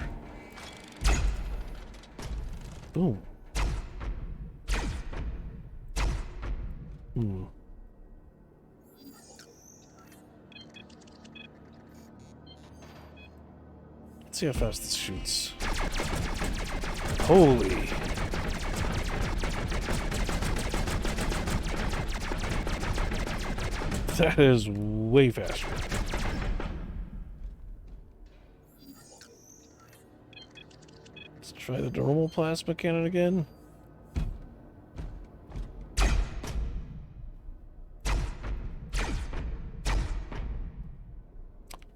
Boom. Hmm. Let's see how fast this shoots. Holy. That is way faster. Let's try the normal plasma cannon again.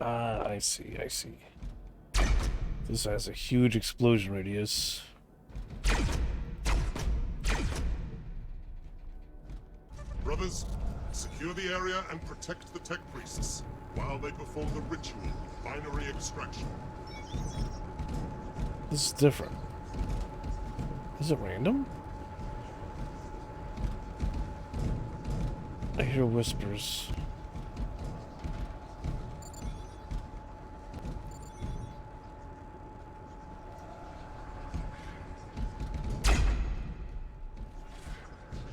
Ah, I see, I see. This has a huge explosion radius. Brothers, secure the area and protect the tech priests while they perform the ritual of binary extraction. This is different. Is it random? I hear whispers.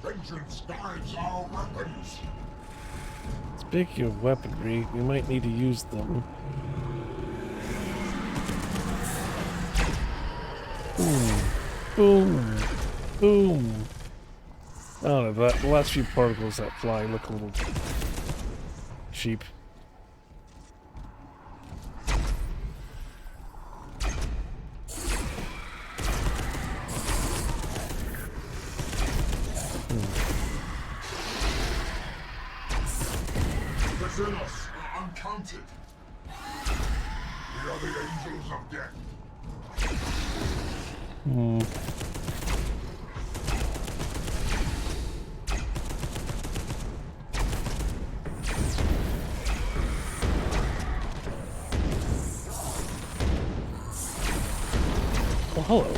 Vengeance guides our weapons. Speaking of weaponry, we might need to use them. Boom. Boom. Boom. I don't know, the last few particles that fly look a little cheap. Within us are uncounted. We are the angels of death. Hmm. Well, hello.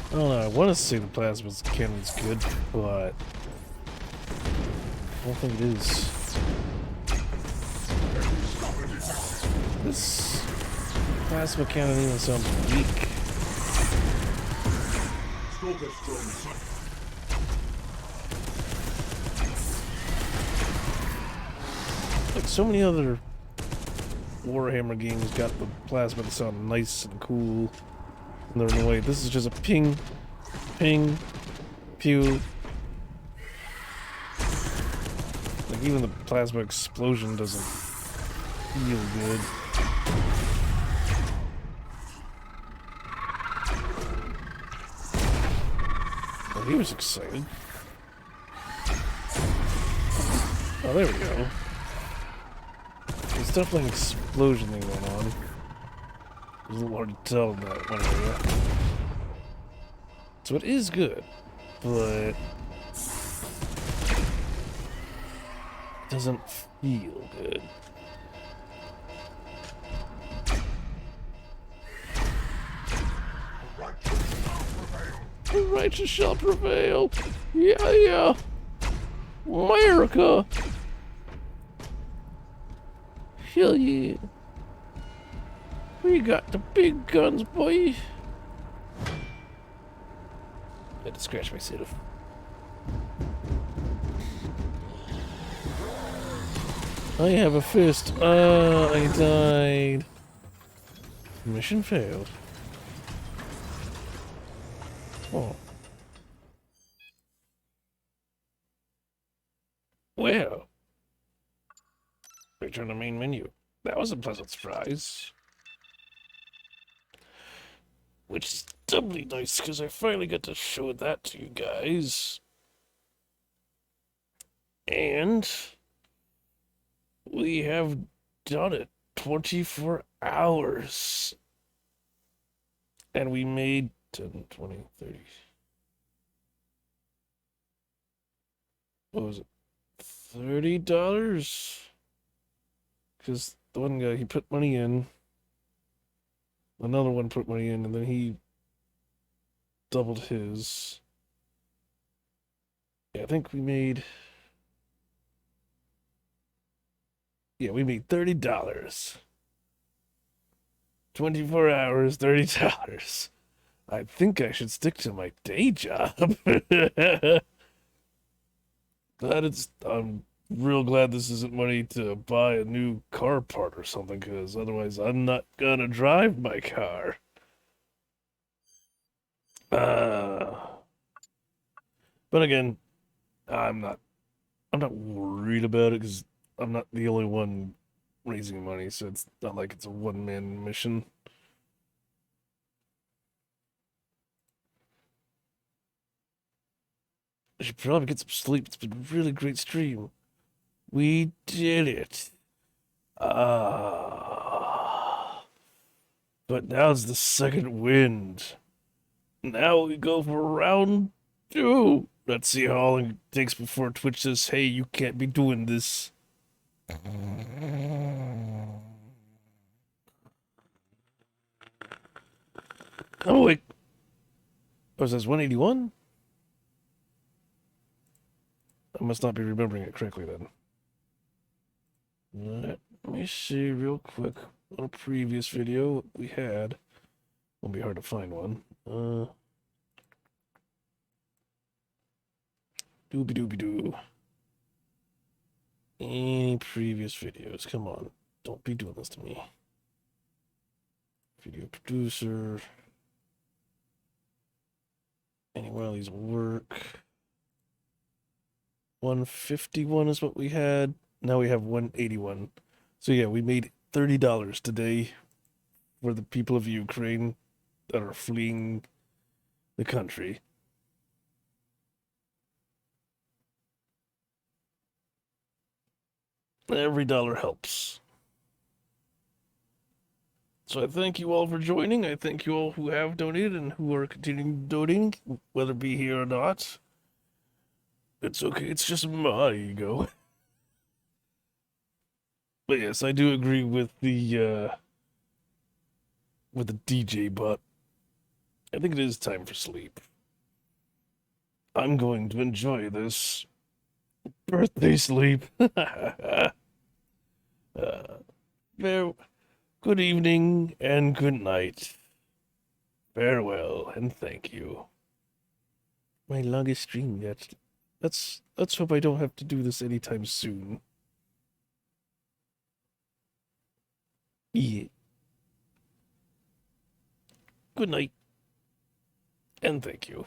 I don't know, I want to say the plasma cannon's good, but I don't think it is. This plasma cannon even sounds weak. Like so many other Warhammer games got the plasma to sound nice and cool. And they're in the way. This is just a ping, ping, pew. Like even the plasma explosion doesn't feel good. Oh, he was excited. Oh, there we go. There's definitely an explosion thing going on. It was a little hard to tell in that one area. So it is good, but it doesn't feel good. The righteous shall prevail. Yeah, yeah. America. Hell yeah. We got the big guns, boy. I had to scratch myself. I have a fist. I died. Mission failed. Oh. Well. Return to main menu. That was a pleasant surprise. Which is doubly nice because I finally got to show that to you guys. And we have done it. 24 hours. And we made 10, 20, 30. What was it? $30? Because the one guy, he put money in. Another one put money in, and then he doubled his. Yeah, I think we made... Yeah, we made $30. 24 hours, $30. I think I should stick to my day job. I'm real glad this isn't money to buy a new car part or something, because otherwise I'm not gonna drive my car. But again, I'm not worried about it because I'm not the only one raising money, so it's not like it's a one-man mission. I should probably get some sleep. It's been a really great stream. We did it. But now's the second wind. Now we go for round 2. Let's see how long it takes before Twitch says, hey, you can't be doing this. Oh, wait. Oh, says 181? I must not be remembering it correctly then. Let me see real quick on a previous video we had. Won't be hard to find one. Doobie-doobie-doo. Any previous videos? Come on. Don't be doing this to me. Video producer. Any one of these will work. 151 is what we had. Now we have 181. So yeah, we made $30 today for the people of Ukraine that are fleeing the country. Every dollar helps. So I thank you all for joining. I thank you all who have donated and who are continuing donating, whether it be here or not. It's okay, it's just my ego. But yes, I do agree with the DJ bot. I think it is time for sleep. I'm going to enjoy this birthday sleep. Good evening and good night. Farewell and thank you. My longest stream yet. Let's hope I don't have to do this anytime soon. Yeah. Good night and thank you.